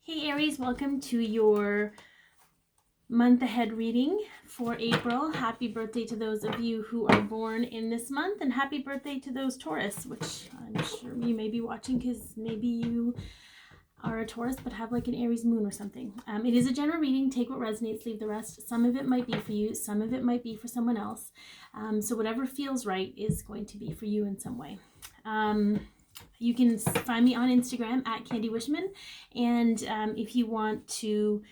Hey Aries, welcome to your month ahead reading for April. Happy birthday to those of you who are born in this month, and happy birthday to those Taurus, which I'm sure you may be watching because maybe you are a Taurus but have like an Aries moon or something. It is a general reading. Take what resonates, leave the rest. Some of it might be for you, some of it might be for someone else. So whatever feels right is going to be for you in some way. You can find me on Instagram at Candy Wishman, and if you want to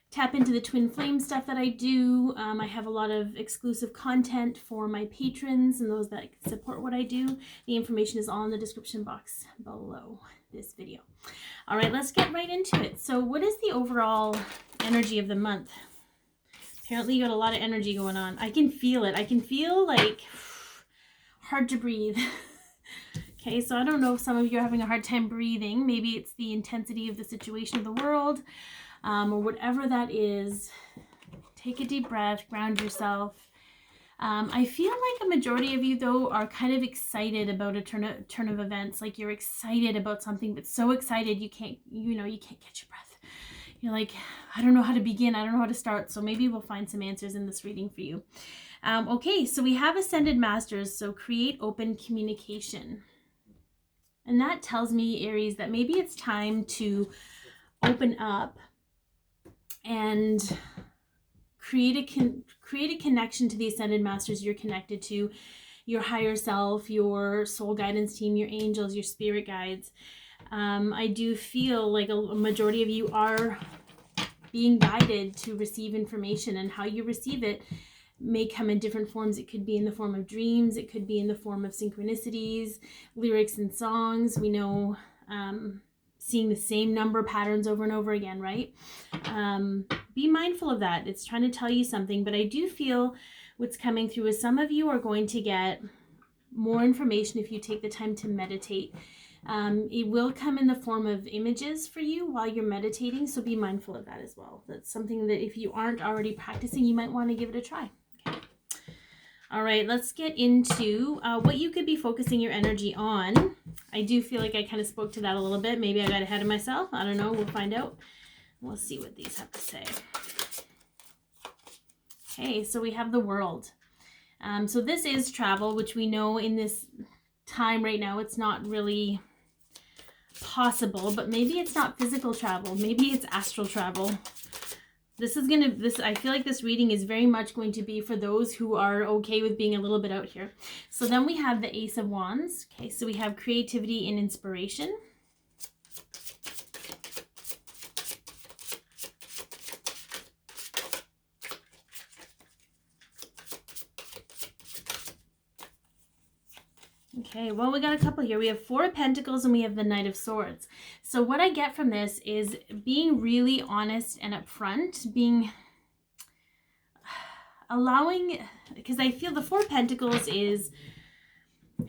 tap into the Twinflame stuff that I do, I have a lot of exclusive content for my patrons and those that support what I do. The information is all in the description box below this video. All right, let's get right into it. So what is the overall energy of the month? Apparently you got a lot of energy going on. I can feel it. I can feel like hard to breathe. Okay, so I don't know if some of you are having a hard time breathing. Maybe it's the intensity of the situation of the world, or whatever that is. Take a deep breath, ground yourself. I feel like a majority of you, though, are kind of excited about a turn of events. Like you're excited about something, but so excited you can't catch your breath. You're like, I don't know how to begin. I don't know how to start. So maybe we'll find some answers in this reading for you. Okay, so we have Ascended Masters. So create open communication. And that tells me, Aries, that maybe it's time to open up and create a connection to the Ascended Masters you're connected to, your higher self, your soul guidance team, your angels, your spirit guides. I do feel like a majority of you are being guided to receive information, and how you receive it may come in different forms. It could be in the form of dreams. It could be in the form of synchronicities, lyrics and songs. We know seeing the same number patterns over and over again, right? Be mindful of that. It's trying to tell you something, but I do feel what's coming through is some of you are going to get more information if you take the time to meditate. It will come in the form of images for you while you're meditating, so be mindful of that as well. That's something that if you aren't already practicing, you might want to give it a try. Okay. All right, let's get into what you could be focusing your energy on. I do feel like I kind of spoke to that a little bit. Maybe I got ahead of myself. I don't know. We'll find out. We'll see what these have to say. Okay, so we have the World. So this is travel, which we know in this time right now, it's not really possible, but maybe it's not physical travel. Maybe it's astral travel. I feel like this reading is very much going to be for those who are okay with being a little bit out here. So then we have the Ace of Wands. Okay, so we have creativity and inspiration. Okay, well, we got a couple here. We have Four of Pentacles and we have the Knight of Swords. So what I get from this is being really honest and upfront, because I feel the Four of Pentacles is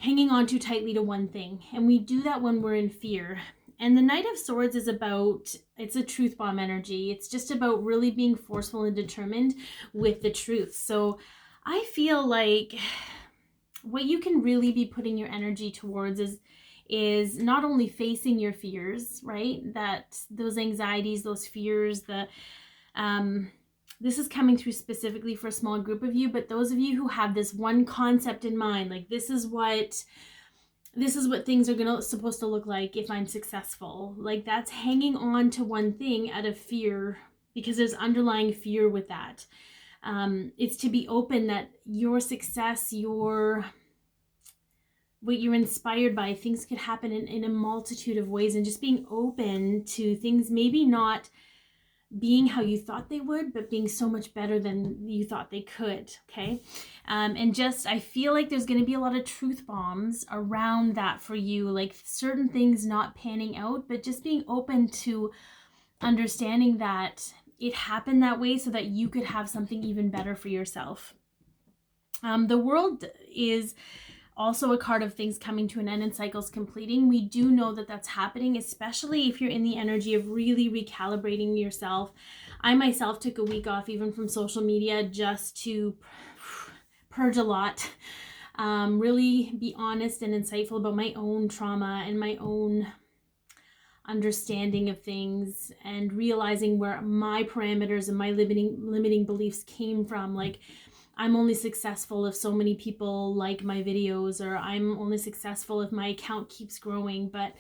hanging on too tightly to one thing. And we do that when we're in fear. And the Knight of Swords is it's a truth bomb energy. It's just about really being forceful and determined with the truth. So I feel like what you can really be putting your energy towards is not only facing your fears, right? That those anxieties, those fears, this is coming through specifically for a small group of you, but those of you who have this one concept in mind, like this is what things are supposed to look like if I'm successful. Like that's hanging on to one thing out of fear, because there's underlying fear with that. It's to be open that your success, what you're inspired by, things could happen in a multitude of ways, and just being open to things maybe not being how you thought they would, but being so much better than you thought they could. Okay. And just, I feel like there's going to be a lot of truth bombs around that for you, like certain things not panning out, but just being open to understanding that it happened that way so that you could have something even better for yourself. The World is also a card of things coming to an end and cycles completing. We do know that that's happening, especially if you're in the energy of really recalibrating yourself. I myself took a week off even from social media just to purge a lot, really be honest and insightful about my own trauma and my own understanding of things and realizing where my parameters and my limiting beliefs came from. Like, I'm only successful if so many people like my videos, or I'm only successful if my account keeps growing. But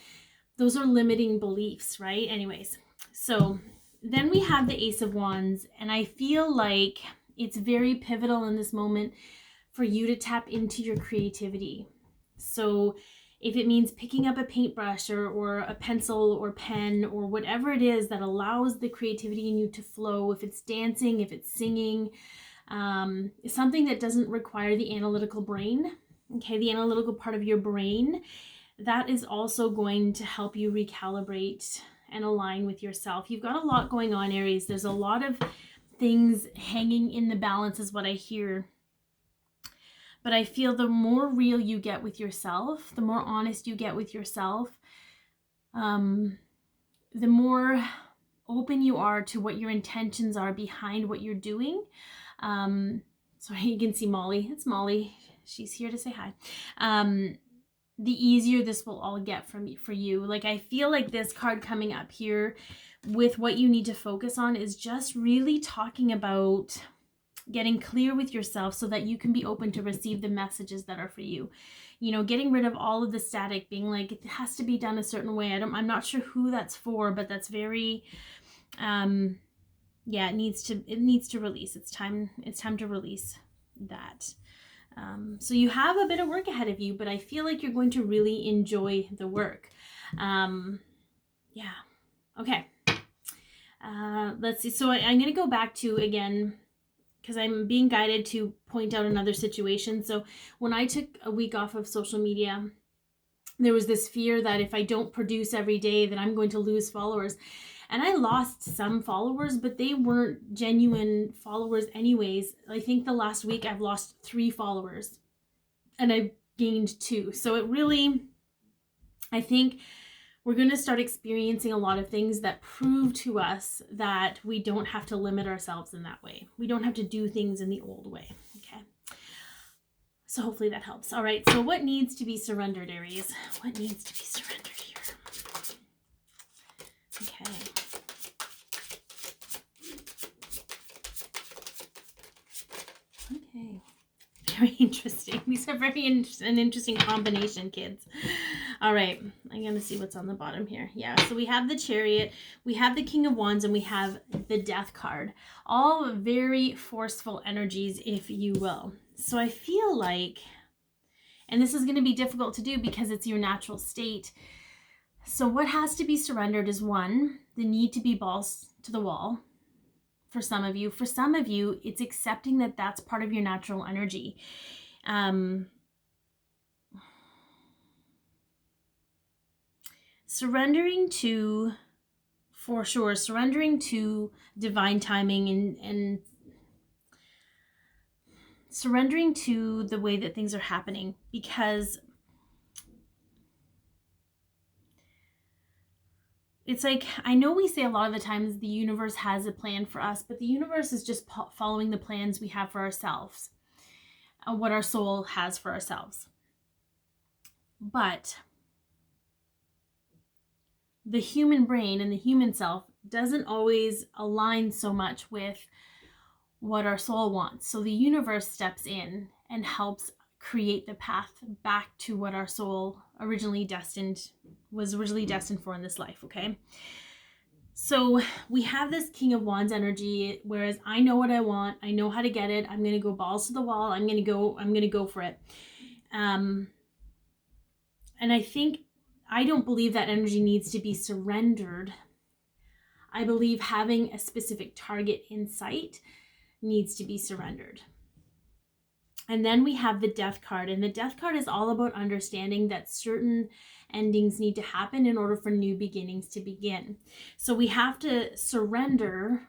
those are limiting beliefs, right? Anyways, so then we have the Ace of Wands, and I feel like it's very pivotal in this moment for you to tap into your creativity. So if it means picking up a paintbrush or a pencil or pen or whatever it is that allows the creativity in you to flow, if it's dancing, if it's singing, something that doesn't require the analytical brain, okay, the analytical part of your brain, that is also going to help you recalibrate and align with yourself. You've got a lot going on, Aries. There's a lot of things hanging in the balance is what I hear. But I feel the more real you get with yourself, the more honest you get with yourself, the more open you are to what your intentions are behind what you're doing. Sorry, you can see Molly. It's Molly. She's here to say hi. The easier this will all get for you. Like, I feel like this card coming up here with what you need to focus on is just really talking about getting clear with yourself so that you can be open to receive the messages that are for you. You know, getting rid of all of the static, being like, it has to be done a certain way. I'm not sure who that's for, but that's very, yeah, it needs to release. It's time to release that. So you have a bit of work ahead of you, but I feel like you're going to really enjoy the work. Yeah. Okay. Let's see. So I'm going to go back to, again, because I'm being guided to point out another situation. So when I took a week off of social media, there was this fear that if I don't produce every day, that I'm going to lose followers. And I lost some followers, but they weren't genuine followers anyways. I think the last week I've lost 3 followers and I've gained 2. So it really, I think we're going to start experiencing a lot of things that prove to us that we don't have to limit ourselves in that way. We don't have to do things in the old way. Okay. So hopefully that helps. All right. So what needs to be surrendered, Aries? What needs to be surrendered here? Okay. Okay. Very interesting. These are an interesting combination, kids. All right, I'm going to see what's on the bottom here. Yeah, so we have the Chariot, we have the King of Wands, and we have the Death card. All very forceful energies, if you will. So I feel like, and this is going to be difficult to do because it's your natural state. So what has to be surrendered is, 1, the need to be balls to the wall. For some of you. For some of you, it's accepting that that's part of your natural energy. Surrendering to, for sure, surrendering to divine timing and surrendering to the way that things are happening, because it's like, I know we say a lot of the times the universe has a plan for us, but the universe is just following the plans we have for ourselves, what our soul has for ourselves. But the human brain and the human self doesn't always align so much with what our soul wants. So the universe steps in and helps create the path back to what our soul was originally destined for in this life, okay? So we have this King of Wands energy, whereas I know what I want, I know how to get it, I'm going to go balls to the wall, I'm going to go for it. And I don't believe that energy needs to be surrendered. I believe having a specific target in sight needs to be surrendered. And then we have the Death card, and the Death card is all about understanding that certain endings need to happen in order for new beginnings to begin. So we have to surrender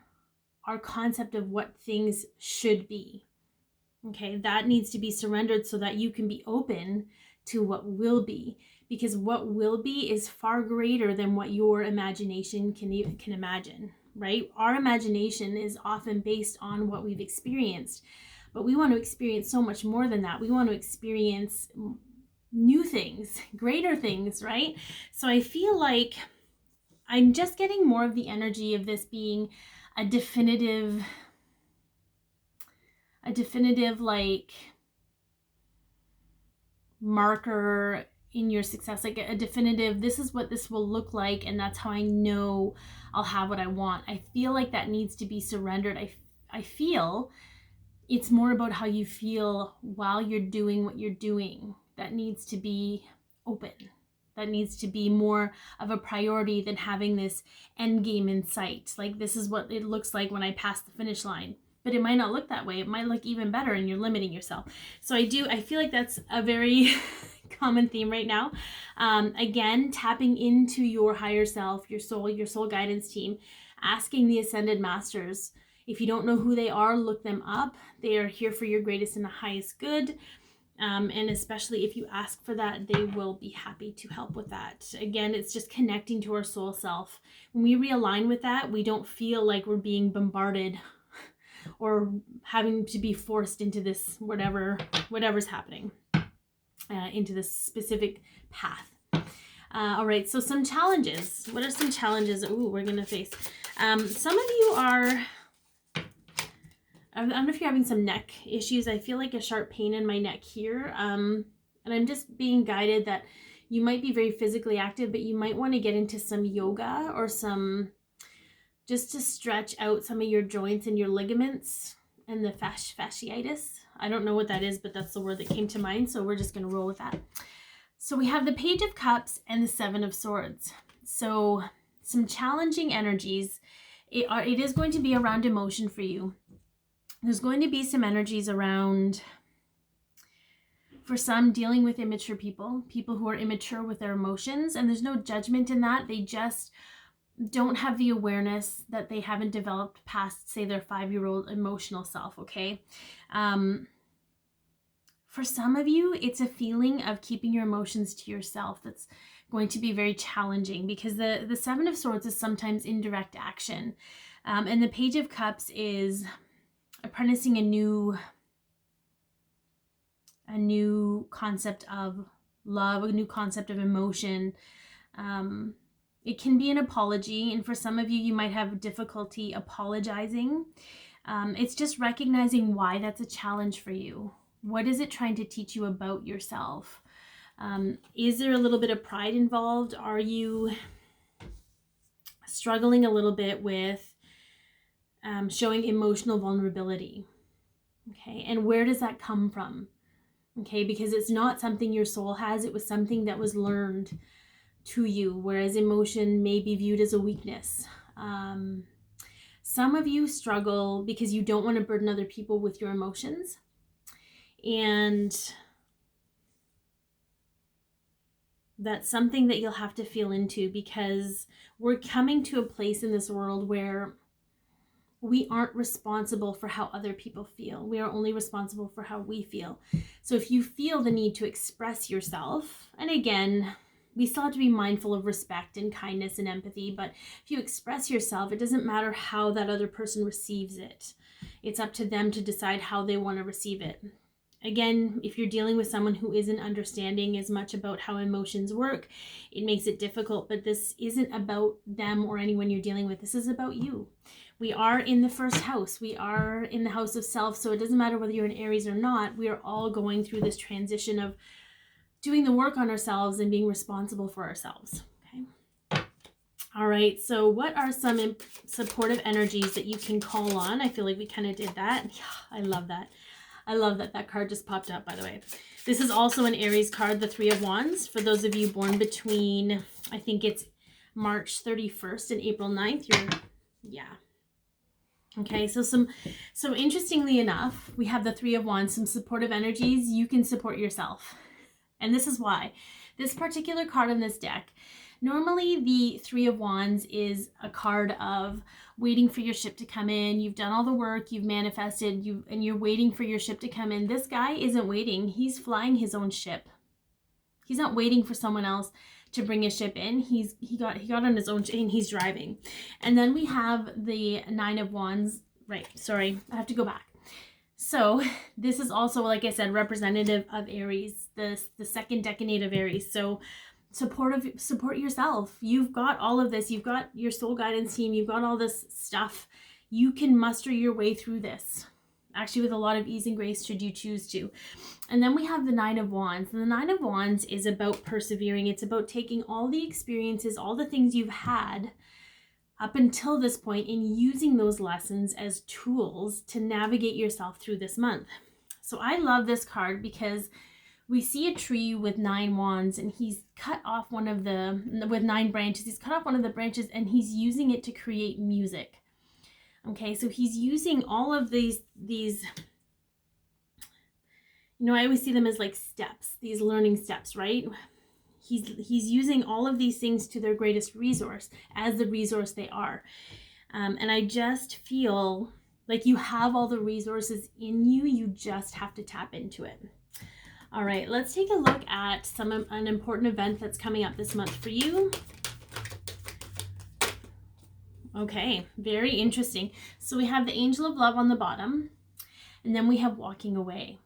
our concept of what things should be. Okay, that needs to be surrendered so that you can be open to what will be, because what will be is far greater than what your imagination can imagine, right? Our imagination is often based on what we've experienced. But we want to experience so much more than that. We want to experience new things, greater things, right? So I feel like I'm just getting more of the energy of this being a definitive like marker in your success, like a definitive, this is what this will look like, and that's how I know I'll have what I want. I feel like that needs to be surrendered. I feel it's more about how you feel while you're doing what you're doing. That needs to be open. That needs to be more of a priority than having this end game in sight. Like, this is what it looks like when I pass the finish line. But it might not look that way. It might look even better, and you're limiting yourself. So I feel like that's a very common theme right now. Again, tapping into your higher self, your soul guidance team, asking the Ascended Masters. If you don't know who they are, look them up. They are here for your greatest and the highest good. And especially if you ask for that, they will be happy to help with that. Again, it's just connecting to our soul self. When we realign with that, we don't feel like we're being bombarded or having to be forced into this whatever's happening, into this specific path. All right, so some challenges. What are some challenges we're going to face? Some of you are... I don't know if you're having some neck issues. I feel like a sharp pain in my neck here. And I'm just being guided that you might be very physically active, but you might want to get into some yoga or just to stretch out some of your joints and your ligaments and the fasciitis. I don't know what that is, but that's the word that came to mind. So we're just going to roll with that. So we have the Page of Cups and the Seven of Swords. So some challenging energies. It is going to be around emotion for you. There's going to be some energies around, for some, dealing with immature people who are immature with their emotions, and there's no judgment in that. They just don't have the awareness that they haven't developed past, say, their 5-year-old emotional self, okay? For some of you, it's a feeling of keeping your emotions to yourself that's going to be very challenging, because the Seven of Swords is sometimes indirect action. And the Page of Cups is apprenticing a new concept of love, a new concept of emotion. It can be an apology, and for some of you, you might have difficulty apologizing. It's just recognizing why that's a challenge for you. What is it trying to teach you about yourself? Is there a little bit of pride involved? Are you struggling a little bit with showing emotional vulnerability? Okay, and where does that come from? Okay, because it's not something your soul has. It was something that was learned to you, whereas emotion may be viewed as a weakness. Some of you struggle because you don't want to burden other people with your emotions. And that's something that you'll have to feel into, because we're coming to a place in this world where we aren't responsible for how other people feel. We are only responsible for how we feel. So if you feel the need to express yourself, and again, we still have to be mindful of respect and kindness and empathy, but if you express yourself, it doesn't matter how that other person receives it. It's up to them to decide how they want to receive it. Again, if you're dealing with someone who isn't understanding as much about how emotions work, it makes it difficult, but this isn't about them or anyone you're dealing with. This is about you. We are in the first house. We are in the house of self, so it doesn't matter whether you're an Aries or not. We are all going through this transition of doing the work on ourselves and being responsible for ourselves. Okay. All right, so what are some supportive energies that you can call on? I feel like we kind of did that. Yeah, I love that. I love that card just popped up, by the way. This is also an Aries card, the Three of Wands. For those of you born between, I think it's March 31st and April 9th. Yeah. Okay, so interestingly enough, we have the Three of Wands, some supportive energies. You can support yourself. And this is why. This particular card in this deck, normally the Three of Wands is a card of waiting for your ship to come in. You've done all the work, you've manifested, and you're waiting for your ship to come in. This guy isn't waiting. He's flying his own ship. He's not waiting for someone else to bring his ship in. He got on his own and he's driving. And then we have the Nine of Wands. Right, sorry, I have to go back. So this is also, like I said, representative of Aries, the second decade of Aries. So support yourself. You've got all of this. You've got your soul guidance team. You've got all this stuff. You can muster your way through this, actually with a lot of ease and grace should you choose to. And then we have the Nine of Wands. And the Nine of Wands is about persevering. It's about taking all the experiences, all the things you've had up until this point, and using those lessons as tools to navigate yourself through this month. So I love this card because we see a tree with 9 wands, and he's cut off one of the, with 9 branches, he's cut off one of the branches and he's using it to create music. Okay, so he's using all of these, you know, I always see them as like steps, these learning steps, right? He's using all of these things to their greatest resource, as the resource they are. And I just feel like you have all the resources in you, you just have to tap into it. All right, let's take a look at an important event that's coming up this month for you. Okay, very interesting. So we have the Angel of Love on the bottom, and then we have Walking Away.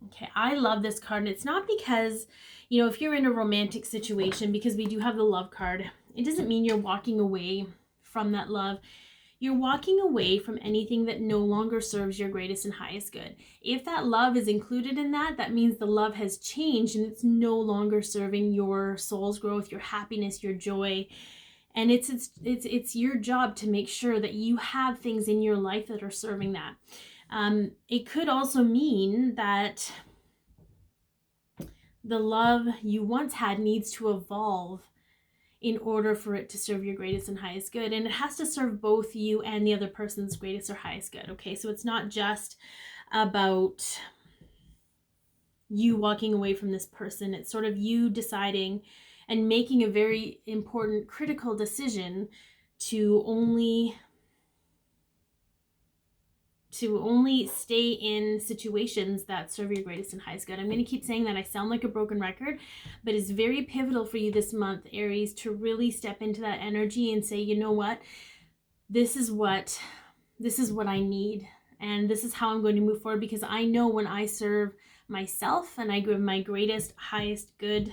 Okay, I love this card, and it's not because, you know, if you're in a romantic situation, because we do have the Love card, it doesn't mean you're walking away from that love. You're walking away from anything that no longer serves your greatest and highest good. If that love is included in that, that means the love has changed and it's no longer serving your soul's growth, your happiness, your joy. And it's your job to make sure that you have things in your life that are serving that. It could also mean that the love you once had needs to evolve in order for it to serve your greatest and highest good. And it has to serve both you and the other person's greatest or highest good. Okay, so it's not just about you walking away from this person. It's sort of you deciding and making a very important critical decision to only stay in situations that serve your greatest and highest good. I'm going to keep saying that. I sound like a broken record, but it's very pivotal for you this month, Aries, to really step into that energy and say, you know what, this is what I need, and this is how I'm going to move forward, because I know when I serve myself and I give my greatest, highest good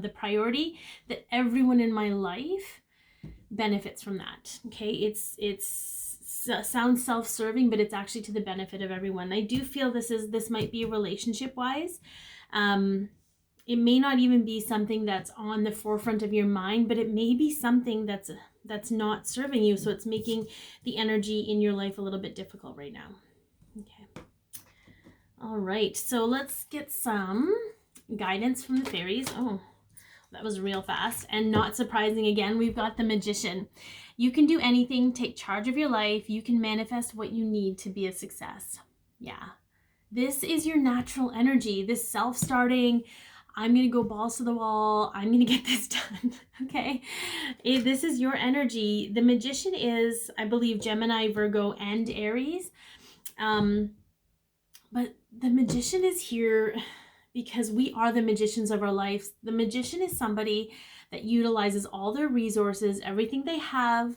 the priority, that everyone in my life benefits from that. Okay, it's sounds self-serving, but it's actually to the benefit of everyone. I do feel this might be relationship wise. It may not even be something that's on the forefront of your mind, but it may be something that's not serving you, so it's making the energy in your life a little bit difficult right now. Okay, all right, so let's get some guidance from the fairies. Oh, that was real fast. And not surprising, again, we've got the Magician. You can do anything, take charge of your life. You can manifest what you need to be a success. Yeah. This is your natural energy, this self-starting, I'm going to go balls to the wall, I'm going to get this done. Okay. This is your energy. The Magician is, I believe, Gemini, Virgo, and Aries. But the Magician is here because we are the magicians of our lives. The Magician is somebody that utilizes all their resources, everything they have,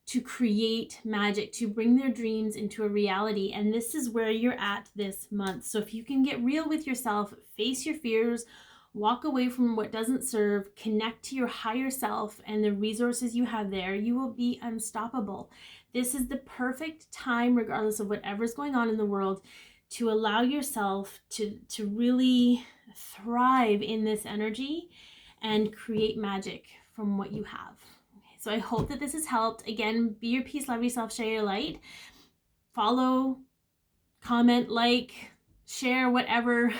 to create magic, to bring their dreams into a reality. And this is where you're at this month. So if you can get real with yourself, face your fears, walk away from what doesn't serve, connect to your higher self and the resources you have there, you will be unstoppable. This is the perfect time, regardless of whatever's going on in the world, to allow yourself to really thrive in this energy and create magic from what you have. Okay, so I hope that this has helped. Again, be your peace, love yourself, share your light. Follow, comment, like, share, whatever.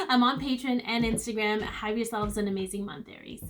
I'm on Patron and Instagram. Have yourselves an amazing month, Aries.